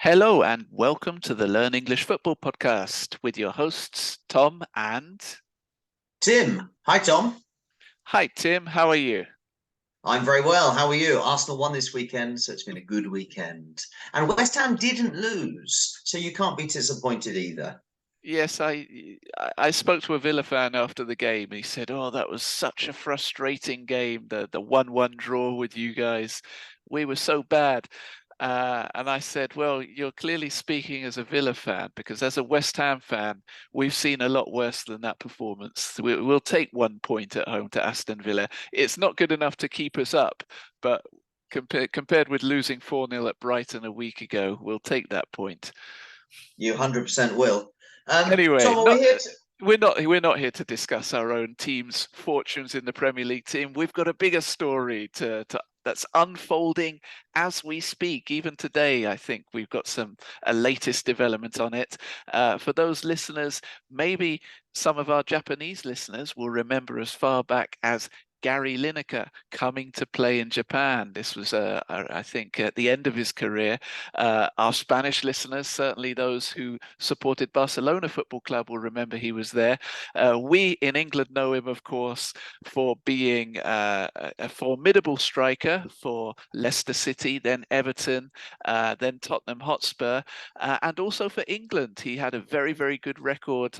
Hello and welcome to the Learn English Football podcast with your hosts, Tom and... Tim. Hi, Tom. Hi, Tim. How are you? I'm very well. How are you? Arsenal won this weekend, so it's been a good weekend. And West Ham didn't lose, so you can't be disappointed either. Yes, I spoke to a Villa fan after the game. He said, "Oh, that was such a frustrating game. The 1-1 draw with you guys. We were so bad." And I said, "Well, you're clearly speaking as a Villa fan because as a West Ham fan, we've seen a lot worse than that performance. We'll take 1 point at home to Aston Villa. It's not good enough to keep us up, but compared with losing 4-0 at Brighton a week ago, we'll take that point." You 100% will. Anyway, Tom, are we here we're not here to discuss our own team's fortunes in the Premier League team. We've got a bigger story that's unfolding as we speak. Even today, I think we've got a latest development on it. For those listeners, maybe some of our Japanese listeners will remember as far back as Gary Lineker coming to play in Japan. This was, I think, at the end of his career. Our Spanish listeners, certainly those who supported Barcelona Football Club, will remember he was there. We in England know him, of course, for being a formidable striker for Leicester City, then Everton, then Tottenham Hotspur, and also for England. He had a very, very good record,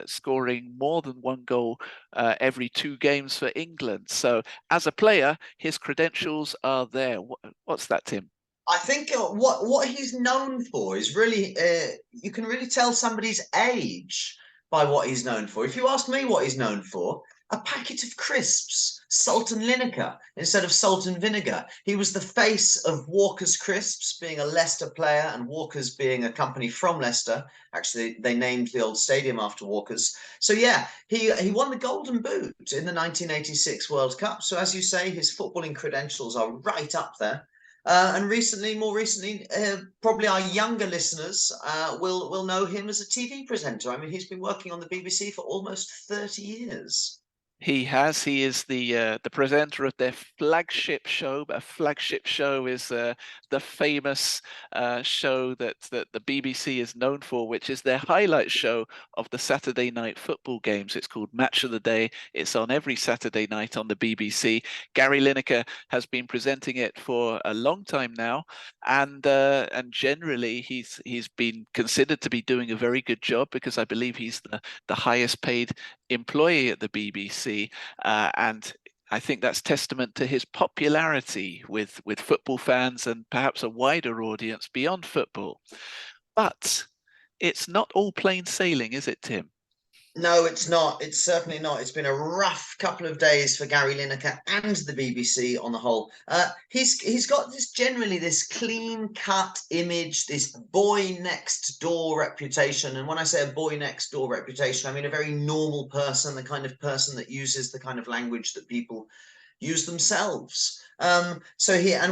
scoring more than one goal every 2 games for England. So as a player, his credentials are there. What's that, Tim? I think what he's known for is really you can really tell somebody's age by what he's known for. If you ask me what he's known for, a packet of crisps, Sultan Lineker instead of salt and vinegar. He was the face of Walker's Crisps, being a Leicester player, and Walker's being a company from Leicester. Actually, they named the old stadium after Walker's. So yeah, he won the Golden Boot in the 1986 World Cup. So as you say, his footballing credentials are right up there. And more recently, probably our younger listeners will know him as a TV presenter. I mean, he's been working on the BBC for almost 30 years. He has. He is the presenter of their flagship show. A flagship show is the famous show that the BBC is known for, which is their highlight show of the Saturday night football games. It's called Match of the Day. It's on every Saturday night on the BBC. Gary Lineker has been presenting it for a long time now, and generally he's been considered to be doing a very good job because I believe he's the highest paid employee at the BBC, and I think that's testament to his popularity with football fans and perhaps a wider audience beyond football. But it's not all plain sailing, is it, Tim? No, it's not. It's certainly not. It's been a rough couple of days for Gary Lineker and the BBC on the whole. He's got this clean cut image, this boy next door reputation. And when I say a boy next door reputation, I mean a very normal person, the kind of person that uses the kind of language that people use themselves. And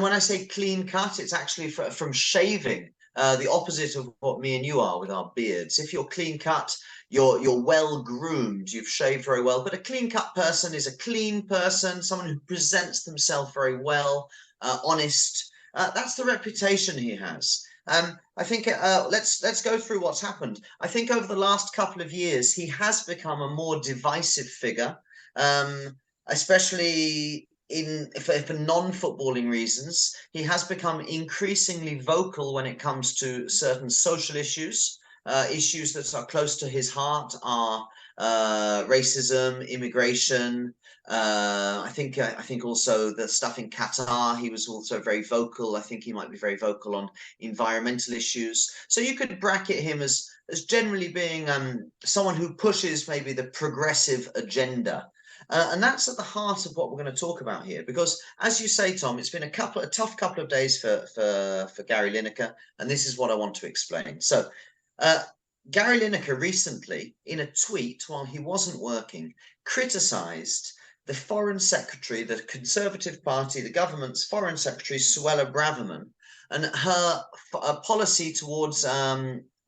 when I say clean cut, it's actually from shaving. The opposite of what me and you are with our beards. If you're clean cut, you're well groomed, you've shaved very well. But a clean cut person is a clean person, someone who presents themselves very well, honest. That's the reputation he has. I think let's go through what's happened. I think over the last couple of years, he has become a more divisive figure, especially for non-footballing reasons. He has become increasingly vocal when it comes to certain social issues. Issues that are close to his heart are racism, immigration. I think also the stuff in Qatar. He was also very vocal. I think he might be very vocal on environmental issues. So you could bracket him as generally being someone who pushes maybe the progressive agenda. And that's at the heart of what we're going to talk about here, because as you say, Tom, it's been a tough couple of days for Gary Lineker, and this is what I want to explain. So, Gary Lineker recently, in a tweet while he wasn't working, criticised the Foreign Secretary, the Conservative Party, the government's Foreign Secretary, Suella Braverman, and her policy towards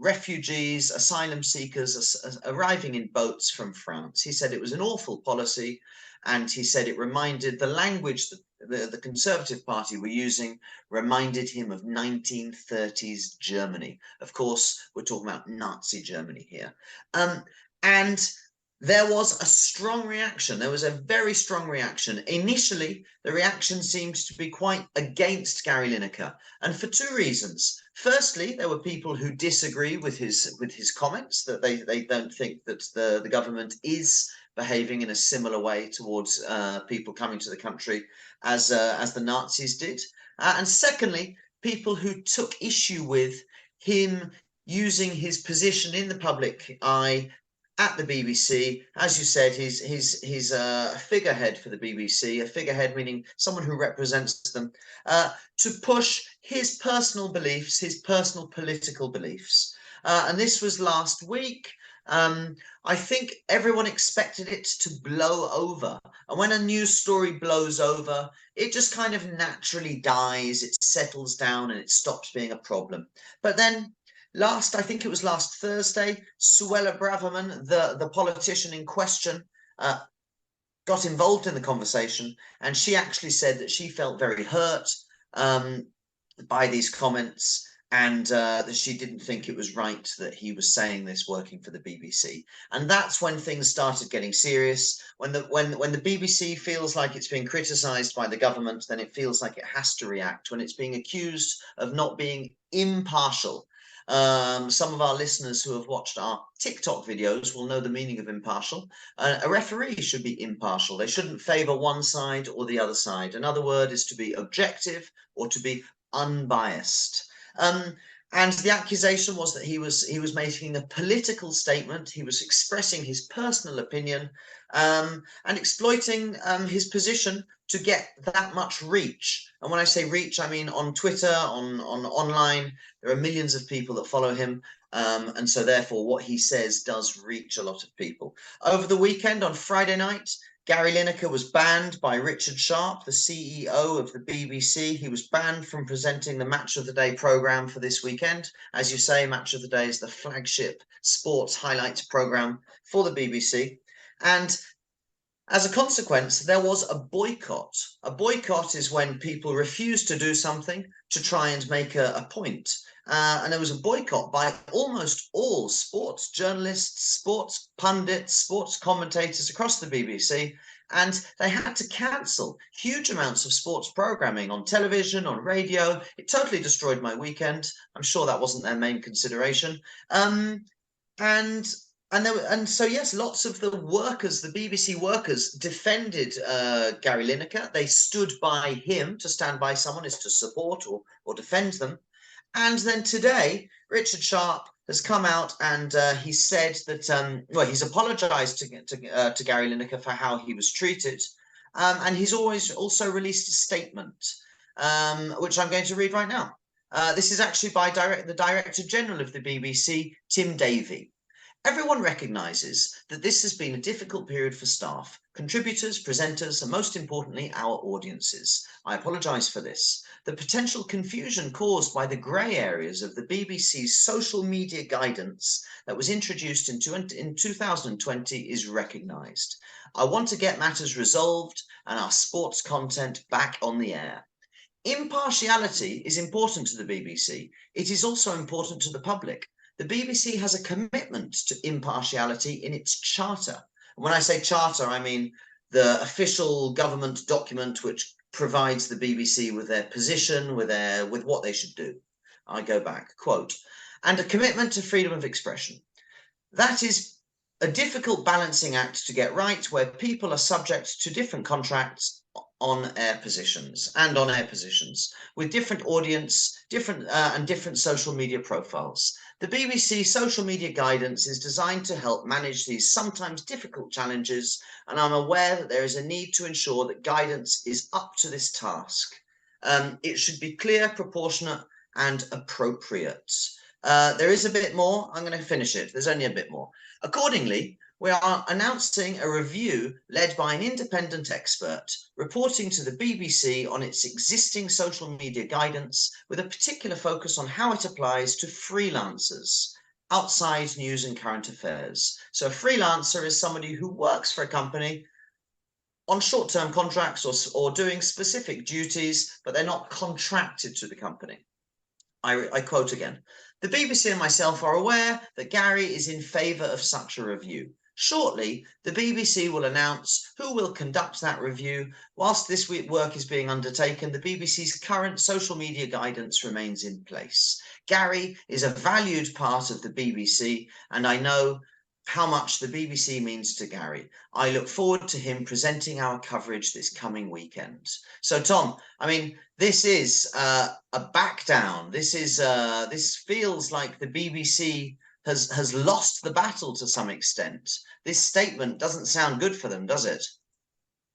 refugees, asylum seekers arriving in boats from France. He said it was an awful policy, and he said it reminded the language that the Conservative Party were using reminded him of 1930s Germany. Of course, we're talking about Nazi Germany here. And there was a strong reaction. There was a very strong reaction. Initially, the reaction seemed to be quite against Gary Lineker, and for two reasons. Firstly, there were people who disagree with his comments, that they don't think that the government is behaving in a similar way towards people coming to the country as the Nazis did. And secondly, people who took issue with him using his position in the public eye at the BBC. As you said, he's a figurehead for the BBC, a figurehead meaning someone who represents them, to push his personal beliefs, his personal political beliefs. And this was last week. I think everyone expected it to blow over. And when a news story blows over, it just kind of naturally dies, it settles down, and it stops being a problem. But then I think it was last Thursday, Suella Braverman, the politician in question, got involved in the conversation, and she actually said that she felt very hurt by these comments, and that she didn't think it was right that he was saying this working for the BBC. And that's when things started getting serious. When the BBC feels like it's being criticised by the government, then it feels like it has to react. When it's being accused of not being impartial, some of our listeners who have watched our TikTok videos will know the meaning of impartial. A referee should be impartial. They shouldn't favour one side or the other side. Another word is to be objective or to be unbiased. And the accusation was that he was making a political statement. He was expressing his personal opinion, and exploiting his position to get that much reach. And when I say reach, I mean on Twitter, on online. There are millions of people that follow him, and so therefore what he says does reach a lot of people. Over the weekend, on Friday night, Gary Lineker was banned by Richard Sharp, the CEO of the BBC. He was banned from presenting the Match of the Day programme for this weekend. As you say, Match of the Day is the flagship sports highlights programme for the BBC. And as a consequence, there was a boycott. A boycott is when people refuse to do something to try and make a point. And there was a boycott by almost all sports journalists, sports pundits, sports commentators across the BBC, and they had to cancel huge amounts of sports programming on television, on radio. It totally destroyed my weekend. I'm sure that wasn't their main consideration. So yes, lots of the workers, the BBC workers, defended Gary Lineker. They stood by him. To stand by someone is to support or defend them. And then today, Richard Sharp has come out and he said that, he's apologised to Gary Lineker for how he was treated. And he's also released a statement, which I'm going to read right now. This is actually by the Director General of the BBC, Tim Davie. Everyone recognises that this has been a difficult period for staff, contributors, presenters, and most importantly, our audiences. I apologise for this. The potential confusion caused by the grey areas of the BBC's social media guidance that was introduced in 2020 is recognised. I want to get matters resolved and our sports content back on the air. Impartiality is important to the BBC. It is also important to the public. The BBC has a commitment to impartiality in its charter. When I say charter, I mean the official government document which provides the BBC with their position, with what they should do. I go back, quote, and a commitment to freedom of expression. That is a difficult balancing act to get right, where people are subject to different contracts on air positions with different audience, different social media profiles. The BBC social media guidance is designed to help manage these sometimes difficult challenges, and I'm aware that there is a need to ensure that guidance is up to this task. It should be clear, proportionate, and appropriate. There is a bit more. I'm going to finish it. There's only a bit more. Accordingly, we are announcing a review led by an independent expert reporting to the BBC on its existing social media guidance, with a particular focus on how it applies to freelancers outside news and current affairs. So a freelancer is somebody who works for a company on short-term contracts or doing specific duties, but they're not contracted to the company. I quote again, the BBC and myself are aware that Gary is in favour of such a review. Shortly, the BBC will announce who will conduct that review. Whilst this work is being undertaken, the BBC's current social media guidance remains in place. Gary is a valued part of the BBC, and I know how much the BBC means to Gary. I look forward to him presenting our coverage this coming weekend. So, Tom, I mean, this is a back down. This feels like the BBC has lost the battle to some extent. This statement doesn't sound good for them, does it?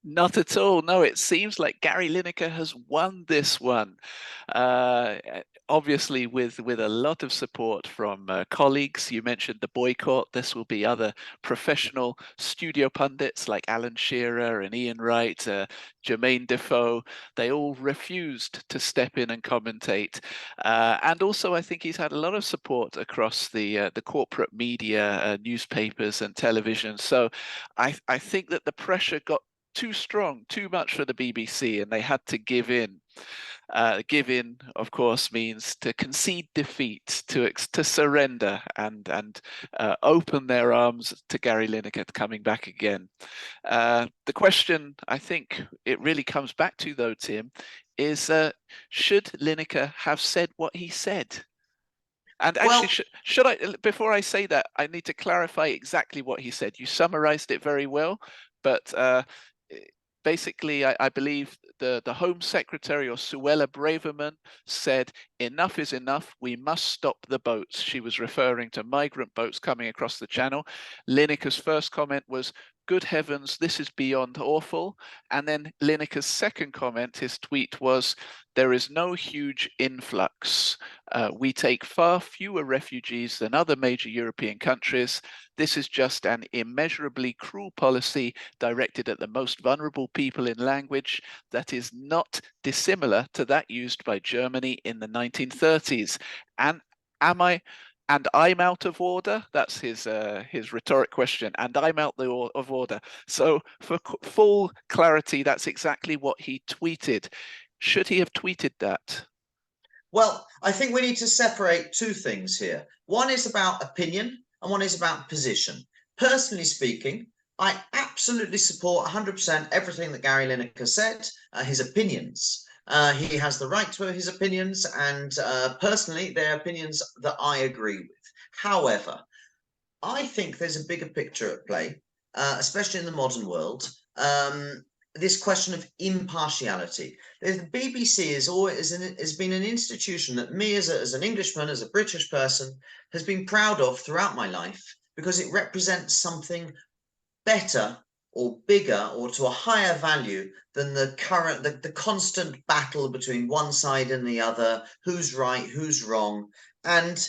Not at all. No, it seems like Gary Lineker has won this one. Obviously, with a lot of support from colleagues. You mentioned the boycott. This will be other professional studio pundits like Alan Shearer and Ian Wright, Jermaine Defoe. They all refused to step in and commentate. And also, I think he's had a lot of support across the corporate media, newspapers and television. So I think that the pressure got too strong, too much for the BBC, and they had to give in. Give in, of course, means to concede defeat, to surrender, and open their arms to Gary Lineker coming back again. The question, I think, it really comes back to, though, Tim, is should Lineker have said what he said? And actually, Well, should I, before I say that, I need to clarify exactly what he said. You summarized it very well, but basically, I believe the Home Secretary, or Suella Braverman, said, enough is enough. We must stop the boats. She was referring to migrant boats coming across the channel. Lineker's first comment was, good heavens, this is beyond awful. And then Lineker's second comment, his tweet was, there is no huge influx. We take far fewer refugees than other major European countries. This is just an immeasurably cruel policy directed at the most vulnerable people in language that is not dissimilar to that used by Germany in the 1930s. And I'm out of order. That's his rhetoric question. And I'm out of order. So for full clarity, that's exactly what he tweeted. Should he have tweeted that? Well, I think we need to separate two things here. One is about opinion and one is about position. Personally speaking, I absolutely support 100% everything that Gary Lineker said, his opinions. He has the right to his opinions, and personally, they're opinions that I agree with. However, I think there's a bigger picture at play, especially in the modern world. This question of impartiality. The BBC has been an institution that me, as an Englishman, as a British person, has been proud of throughout my life because it represents something better or bigger or to a higher value than the constant battle between one side and the other, who's right, who's wrong. And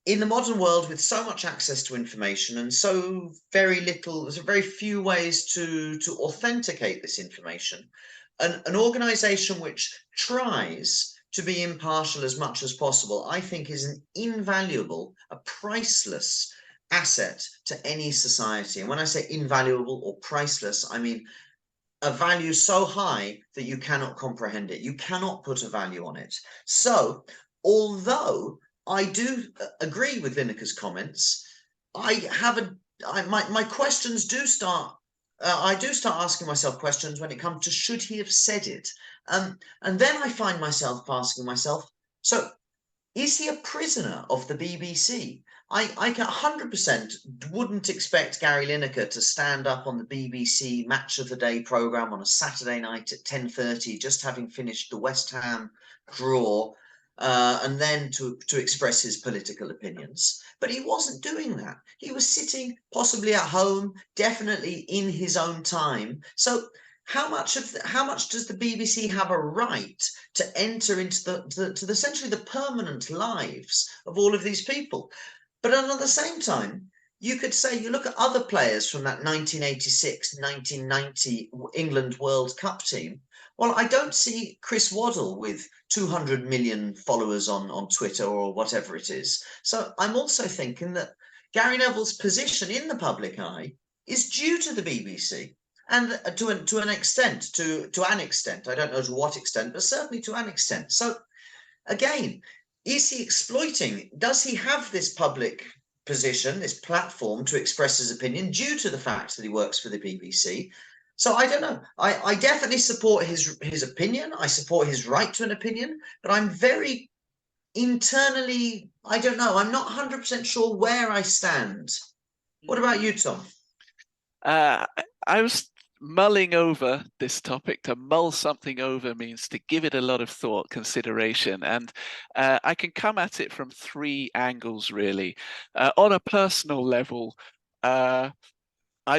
in the modern world, with so much access to information and so there's very few ways to authenticate this information, an organization which tries to be impartial as much as possible, I think, is an invaluable, a priceless asset to any society. And when I say invaluable or priceless, I mean a value so high that you cannot comprehend it. You cannot put a value on it. So, although I do agree with Lineker's comments, my questions do start. I do start asking myself questions when it comes to should he have said it, and then I find myself asking myself, so is he a prisoner of the BBC? I 100% wouldn't expect Gary Lineker to stand up on the BBC Match of the Day programme on a Saturday night at 10:30, just having finished the West Ham draw, and then to express his political opinions. But he wasn't doing that. He was sitting possibly at home, definitely in his own time. So how much does the BBC have a right to enter into the essentially the permanent lives of all of these people? But at the same time, you could say, you look at other players from that 1986, 1990 England World Cup team. Well, I don't see Chris Waddle with 200 million followers on Twitter or whatever it is. So I'm also thinking that Gary Neville's position in the public eye is due to the BBC. and to an extent, I don't know to what extent, but certainly to an extent. So again, is he exploiting? Does he have this public position, this platform to express his opinion due to the fact that he works for the BBC? So I don't know. I definitely support his opinion. I support his right to an opinion, but I'm very internally, I don't know. I'm not 100% sure where I stand. What about you, Tom? Uh, I was mulling over this topic. To mull something over means to give it a lot of thought, consideration, and I can come at it from three angles, really. On a personal level, I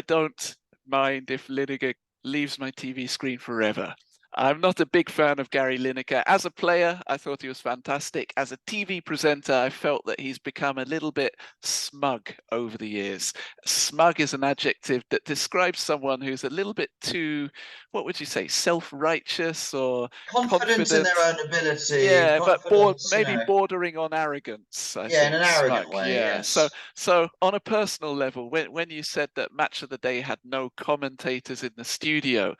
don't mind if Lineker leaves my TV screen forever. I'm not a big fan of Gary Lineker. As a player, I thought he was fantastic. As a TV presenter, I felt that he's become a little bit smug over the years. Smug is an adjective that describes someone who's a little bit too, what would you say, self-righteous or Confident in their confident? own ability, Yeah, but confidence, maybe bordering on arrogance, I yeah, in an think, arrogant smug. way, Yeah. So yes. so on a personal level, when you said that Match of the Day had no commentators in the studio,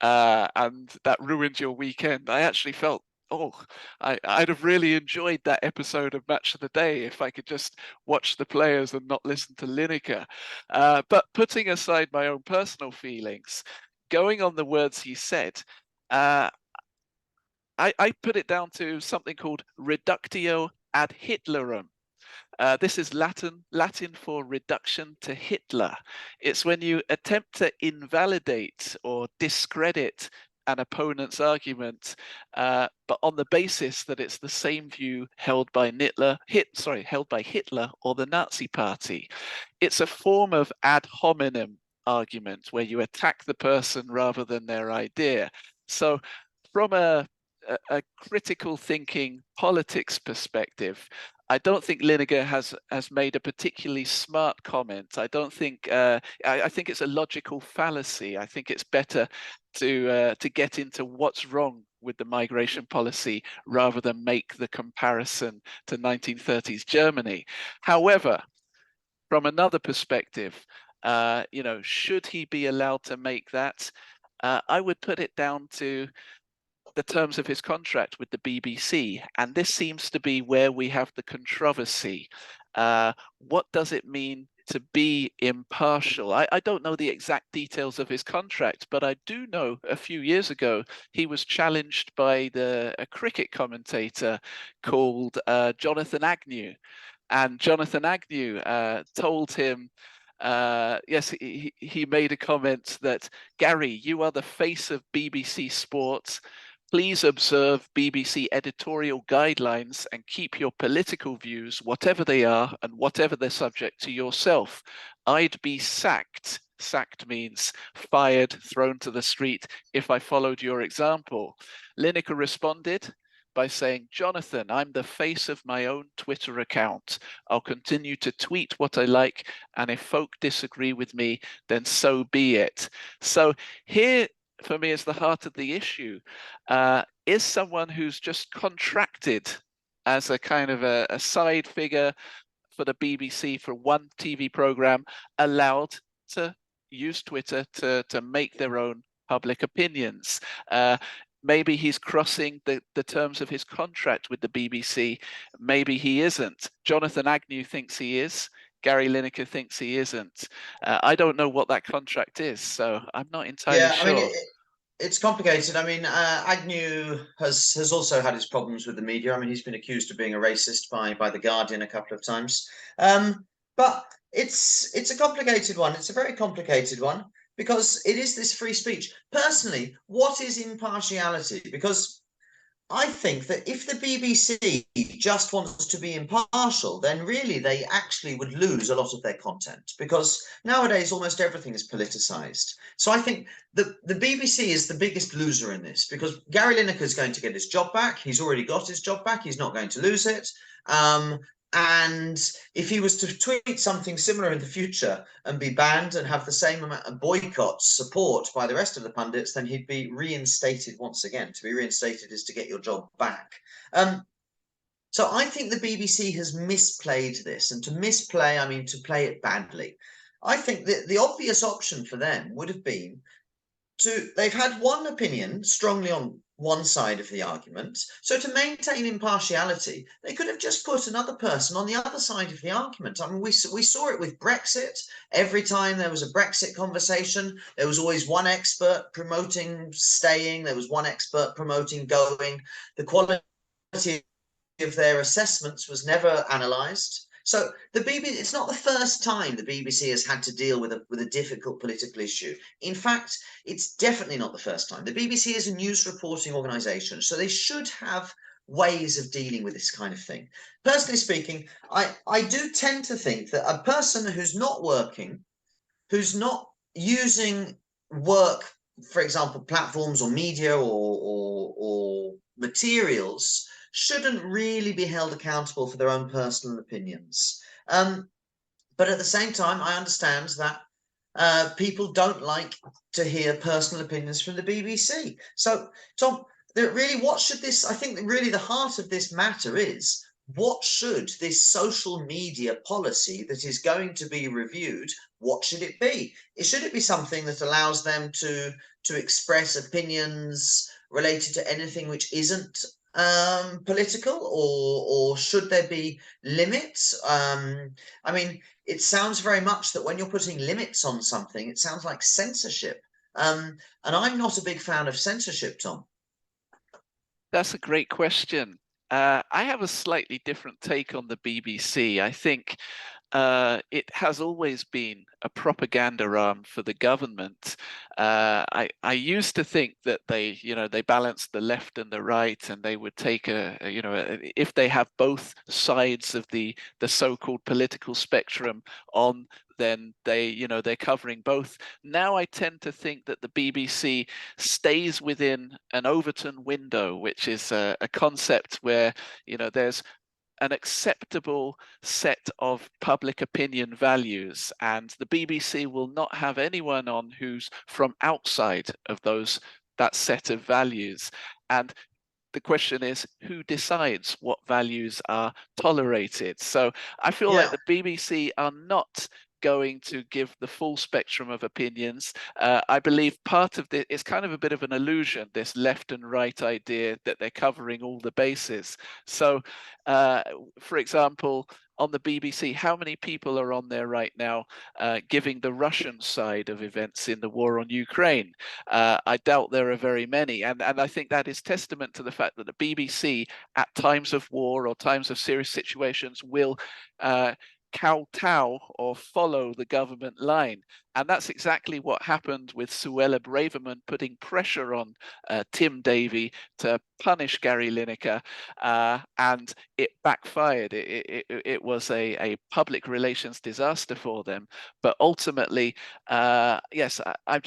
and that ruined your weekend, I actually felt, oh, I'd have really enjoyed that episode of Match of the Day if I could just watch the players and not listen to Lineker. But putting aside my own personal feelings, going on the words he said, uh, I put it down to something called reductio ad Hitlerum. This is Latin for reduction to Hitler. It's when you attempt to invalidate or discredit an opponent's argument, but on the basis that it's the same view held by held by Hitler or the Nazi Party. It's a form of ad hominem argument where you attack the person rather than their idea. So, from a critical thinking politics perspective, I don't think Lineker has made a particularly smart comment. I don't think I think it's a logical fallacy. I think it's better to get into what's wrong with the migration policy rather than make the comparison to 1930s Germany. However, from another perspective, should he be allowed to make that? I would put it down to the terms of his contract with the BBC, and this seems to be where we have the controversy. What does it mean to be impartial? I don't know the exact details of his contract, but I do know a few years ago he was challenged by a cricket commentator called Jonathan Agnew, and Jonathan Agnew told him. Yes, he made a comment that, Gary, you are the face of BBC Sports. Please observe BBC editorial guidelines and keep your political views, whatever they are and whatever they're subject, to yourself. I'd be sacked. Sacked means fired, thrown to the street, if I followed your example. Lineker responded by saying, Jonathan, I'm the face of my own Twitter account. I'll continue to tweet what I like, and if folk disagree with me, then so be it. So here, for me, is the heart of the issue. Is someone who's just contracted as a kind of a side figure for the BBC for one TV program allowed to use Twitter to make their own public opinions? Maybe he's crossing the terms of his contract with the BBC. Maybe he isn't. Jonathan Agnew thinks he is. Gary Lineker thinks he isn't. I don't know what that contract is, so I'm not entirely Yeah, I mean, sure. it's complicated. I mean, Agnew has also had his problems with the media. I mean, he's been accused of being a racist by the Guardian a couple of times. But it's a complicated one. It's a very complicated one because it is this free speech. Personally, what is impartiality? Because I think that if the BBC just wants to be impartial, then really they actually would lose a lot of their content because nowadays almost everything is politicized. So I think the BBC is the biggest loser in this because Gary Lineker is going to get his job back. He's already got his job back. He's not going to lose it. And if he was to tweet something similar in the future and be banned and have the same amount of boycott support by the rest of the pundits, then he'd be reinstated once again. To be reinstated is to get your job back. So I think the BBC has misplayed this, and to misplay, I mean to play it badly. I think that the obvious option for them would have been they've had one opinion strongly on one side of the argument. So to maintain impartiality, they could have just put another person on the other side of the argument. I mean, we saw it with Brexit. Every time there was a Brexit conversation, there was always one expert promoting staying. There was one expert promoting going. The quality of their assessments was never analysed. So the BBC, it's not the first time the BBC has had to deal with a difficult political issue. In fact, it's definitely not the first time. The BBC is a news reporting organisation, so they should have ways of dealing with this kind of thing. Personally speaking, I do tend to think that a person who's not working, who's not using work, for example, platforms or media or materials, shouldn't really be held accountable for their own personal opinions. But at the same time, I understand that people don't like to hear personal opinions from the BBC. So, Tom, really, what should this? I think that really the heart of this matter is, what should this social media policy that is going to be reviewed, what should it be? Should it be something that allows them to express opinions related to anything which isn't political, or should there be limits? I mean, it sounds very much that when you're putting limits on something, it sounds like censorship. And I'm not a big fan of censorship, Tom. That's a great question. I have a slightly different take on the BBC. I think it has always been a propaganda arm for the government. I used to think that they balanced the left and the right, and they would take if they have both sides of the so-called political spectrum on, then they're covering both. Now I tend to think that the BBC stays within an Overton window, which is a concept where there's an acceptable set of public opinion values, and the BBC will not have anyone on who's from outside of that set of values. And the question is, who decides what values are tolerated? So I feel like the BBC are not going to give the full spectrum of opinions. I believe part of this is kind of a bit of an illusion, this left and right idea that they're covering all the bases. So, for example, on the BBC, how many people are on there right now giving the Russian side of events in the war on Ukraine? I doubt there are very many. And I think that is testament to the fact that the BBC, at times of war or times of serious situations, will kowtow or follow the government line. And that's exactly what happened with Suella Braverman putting pressure on Tim Davie to punish Gary Lineker, and it backfired. It was a public relations disaster for them. But ultimately, yes, I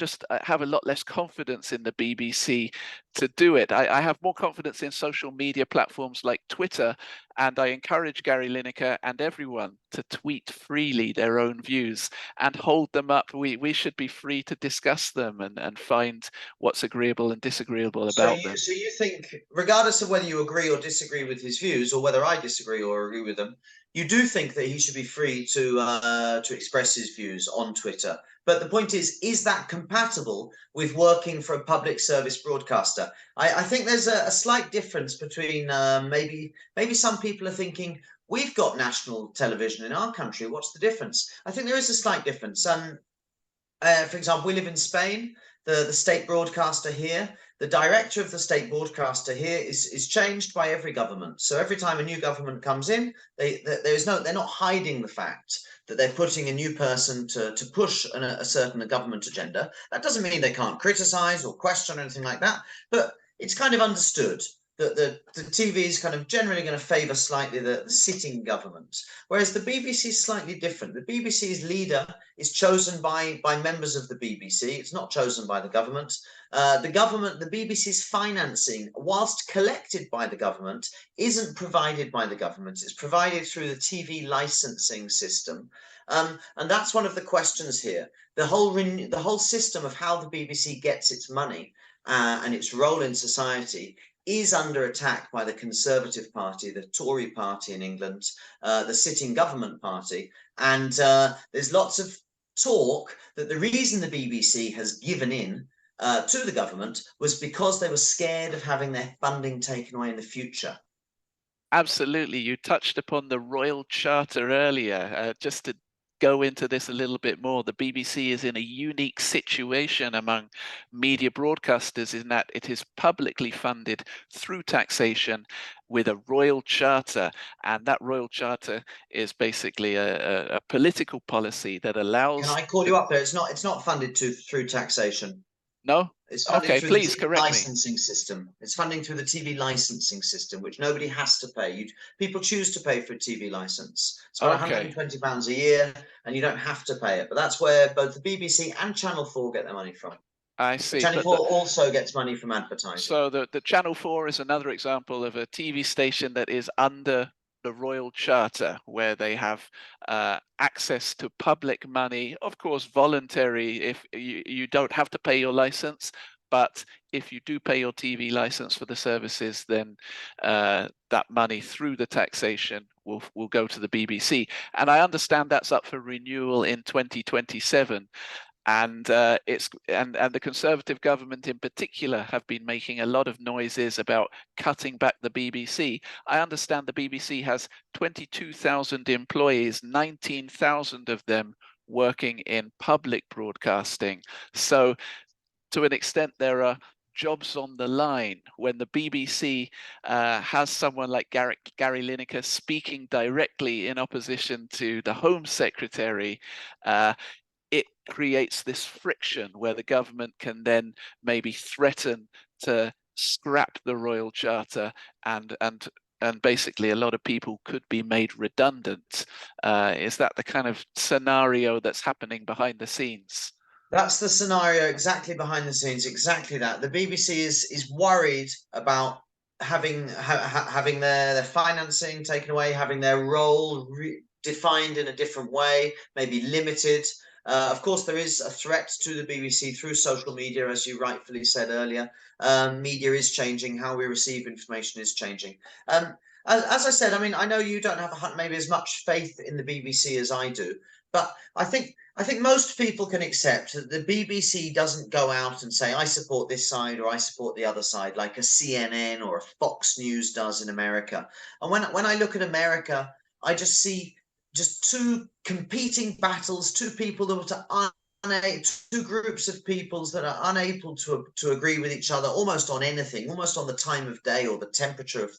have a lot less confidence in the BBC to do it. I have more confidence in social media platforms like Twitter, and I encourage Gary Lineker and everyone to tweet freely their own views and hold them up. We should be free to discuss them and find what's agreeable and disagreeable about them. So you think, regardless of whether you agree or disagree with his views, or whether I disagree or agree with them, you do think that he should be free to express his views on Twitter. But the point is that compatible with working for a public service broadcaster? I think there's a slight difference between maybe some people are thinking, we've got national television in our country, what's the difference? I think there is a slight difference. For example, we live in Spain. The state broadcaster here, the director of the state broadcaster here is changed by every government. So every time a new government comes in, they're not hiding the fact that they're putting a new person to push a certain government agenda. That doesn't mean they can't criticize or question or anything like that, but it's kind of understood that the TV is kind of generally going to favour slightly the sitting government, whereas the BBC is slightly different. The BBC's leader is chosen by members of the BBC. It's not chosen by the government. The BBC's financing, whilst collected by the government, isn't provided by the government. It's provided through the TV licensing system. And that's one of the questions here. The whole system of how the BBC gets its money and its role in society is under attack by the Conservative Party, the Tory party in England, the sitting government party. And there's lots of talk that the reason the BBC has given in to the government was because they were scared of having their funding taken away in the future. Absolutely. You touched upon the Royal Charter earlier. Just to go into this a little bit more, the BBC is in a unique situation among media broadcasters in that it is publicly funded through taxation with a Royal Charter. And that Royal Charter is basically a political policy that Can allows I call the... you up there? It's not funded through taxation. No? It's funded Okay, through the please TV correct me. licensing system. It's funding through the TV licensing system, which nobody has to pay. People choose to pay for a TV license. It's about Okay, £120 a year, and you don't have to pay it. But that's where both the BBC and Channel 4 get their money from. I But see. Channel But 4 also gets money from advertising. so the Channel 4 is another example of a TV station that is under the Royal Charter, where they have access to public money, of course, voluntary. If you don't have to pay your license, but if you do pay your TV license for the services, then that money through the taxation will go to the BBC. And I understand that's up for renewal in 2027. And the Conservative government in particular have been making a lot of noises about cutting back the BBC. I understand the BBC has 22,000 employees, 19,000 of them working in public broadcasting. So to an extent, there are jobs on the line when the BBC has someone like Gary Lineker speaking directly in opposition to the Home Secretary. It creates this friction where the government can then maybe threaten to scrap the Royal Charter, and basically a lot of people could be made redundant. Is that the kind of scenario that's happening behind the scenes? That's the scenario exactly behind the scenes, exactly that. The BBC is worried about having their financing taken away, having their role defined in a different way, maybe limited. Of course, there is a threat to the BBC through social media, as you rightfully said earlier. Media is changing, how we receive information is changing. As I said, I mean, I know you don't have maybe as much faith in the BBC as I do, but I think most people can accept that the BBC doesn't go out and say, I support this side or I support the other side, like a CNN or a Fox News does in America. And when I look at America, I just see just two competing battles, two people that are two groups of peoples that are unable to agree with each other almost on anything, almost on the time of day or the temperature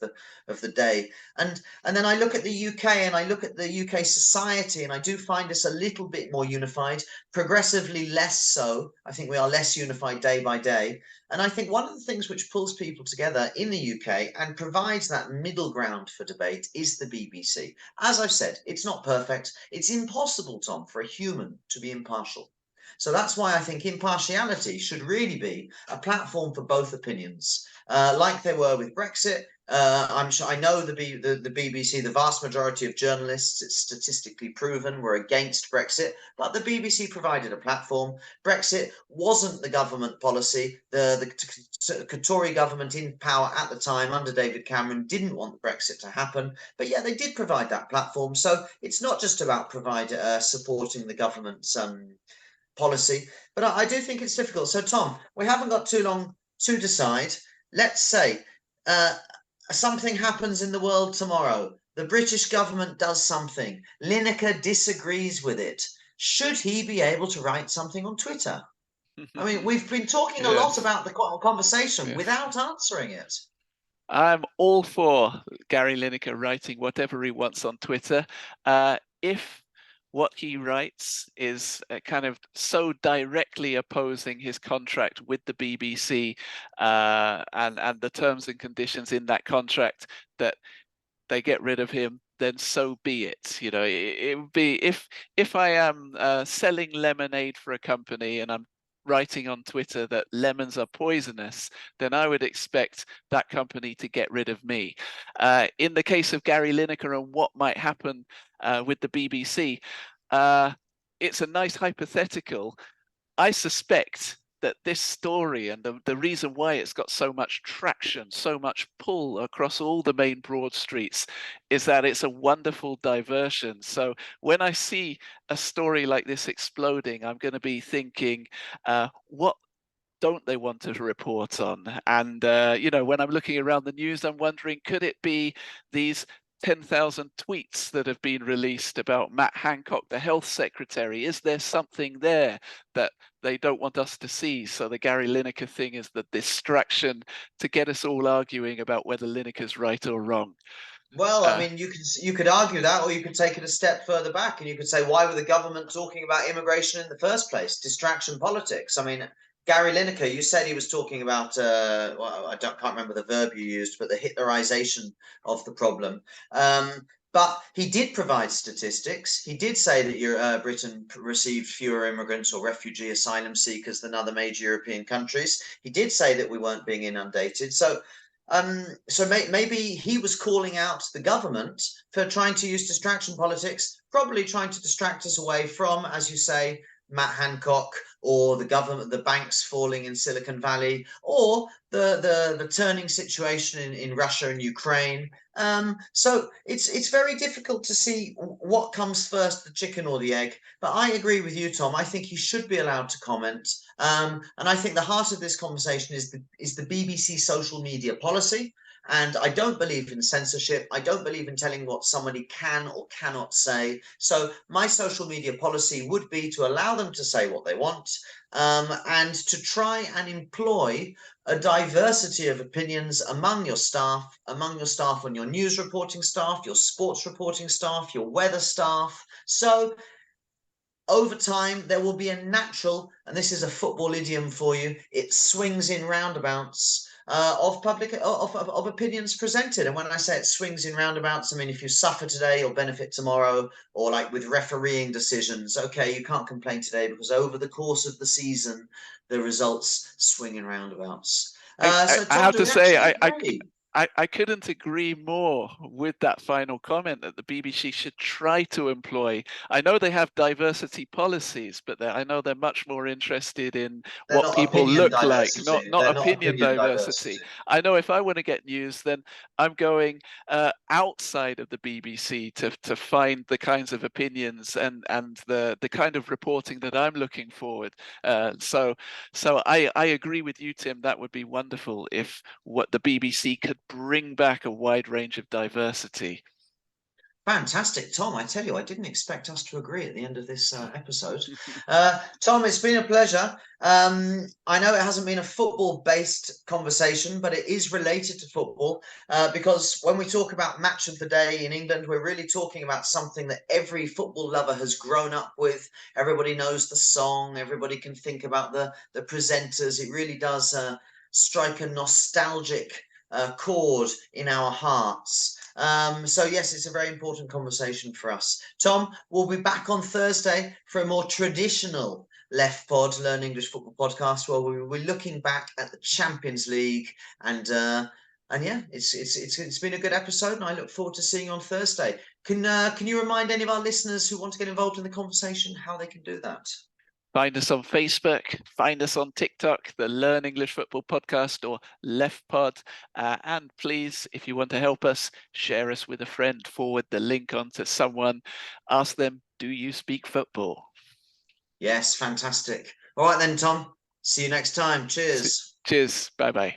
of the day. And then I look at the UK and I look at the UK society, and I do find us a little bit more unified, progressively less so. I think we are less unified day by day. And I think one of the things which pulls people together in the UK and provides that middle ground for debate is the BBC. As I've said, it's not perfect. It's impossible, Tom, for a human to be impartial. So that's why I think impartiality should really be a platform for both opinions, like they were with Brexit. I'm sure I know the BBC, the vast majority of journalists, it's statistically proven, were against Brexit, but the BBC provided a platform. Brexit wasn't the government policy. The Tory government in power at the time under David Cameron didn't want Brexit to happen, but yeah, they did provide that platform. So it's not just about supporting the government's policy. But I do think it's difficult. So, Tom, we haven't got too long to decide. Let's say something happens in the world tomorrow. The British government does something. Lineker disagrees with it. Should he be able to write something on Twitter? I mean, we've been talking a lot Yes. about the conversation Yes. without answering it. I'm all for Gary Lineker writing whatever he wants on Twitter. If what he writes is kind of so directly opposing his contract with the BBC and the terms and conditions in that contract that they get rid of him, then so be it. You know, it would be if I am selling lemonade for a company and I'm writing on Twitter that lemons are poisonous, then I would expect that company to get rid of me. In the case of Gary Lineker and what might happen with the BBC, it's a nice hypothetical. I suspect that this story and the reason why it's got so much traction, so much pull across all the main broad streets is that it's a wonderful diversion. So when I see a story like this exploding, I'm going to be thinking, what don't they want to report on? And, when I'm looking around the news, I'm wondering, could it be these 10,000 tweets that have been released about Matt Hancock, the health secretary? Is there something there that they don't want us to see? So the Gary Lineker thing is the distraction to get us all arguing about whether Lineker's right or wrong. Well, I mean, you could argue that, or you could take it a step further back, and you could say, why were the government talking about immigration in the first place? Distraction politics. I mean, Gary Lineker, you said he was talking about, well, can't remember the verb you used, but the Hitlerization of the problem. But he did provide statistics. He did say that Britain received fewer immigrants or refugee asylum seekers than other major European countries. He did say that we weren't being inundated. So maybe he was calling out the government for trying to use distraction politics, probably trying to distract us away from, as you say, Matt Hancock, or the government, the banks falling in Silicon Valley, or the turning situation in Russia and Ukraine. So it's very difficult to see what comes first, the chicken or the egg. But I agree with you, Tom. I think he should be allowed to comment. And I think the heart of this conversation is the BBC social media policy. And I don't believe in censorship. I don't believe in telling what somebody can or cannot say. So my social media policy would be to allow them to say what they want, and to try and employ a diversity of opinions among your staff on your news reporting staff, your sports reporting staff, your weather staff. So over time, there will be a natural, and this is a football idiom for you, it swings in roundabouts of opinions presented. And when I say it swings in roundabouts, I mean, if you suffer today, you'll benefit tomorrow, or like with refereeing decisions, okay, you can't complain today because over the course of the season, the results swing in roundabouts. I So Tom, have do to we say, actually agree? I couldn't agree more with that final comment that the BBC should try to employ. I know they have diversity policies, but I know they're much more interested in They're what not people opinion look like, diversity. not They're not opinion opinion diversity. diversity. I know if I want to get news, then I'm going outside of the BBC to find the kinds of opinions and the kind of reporting that I'm looking forward. So I agree with you, Tim. That would be wonderful if what the BBC could bring back a wide range of diversity. Fantastic, Tom. I tell you, I didn't expect us to agree at the end of this episode. Tom, it's been a pleasure. I know it hasn't been a football-based conversation, but it is related to football, because when we talk about match of the day in England, we're really talking about something that every football lover has grown up with. Everybody knows the song. Everybody can think about the presenters. It really does strike a nostalgic chord in our hearts. So yes, it's a very important conversation for us. Tom, we'll be back on Thursday for a more traditional Left Pod, Learn English Football podcast, where we'll be looking back at the Champions League, and yeah, it's been a good episode, and I look forward to seeing you on Thursday. Can you remind any of our listeners who want to get involved in the conversation how they can do that? Find us on Facebook, find us on TikTok, the Learn English Football Podcast or Left Pod. And please, if you want to help us, share us with a friend, forward the link on to someone, ask them, do you speak football? Yes, fantastic. All right then, Tom. See you next time. Cheers. Cheers. Bye-bye.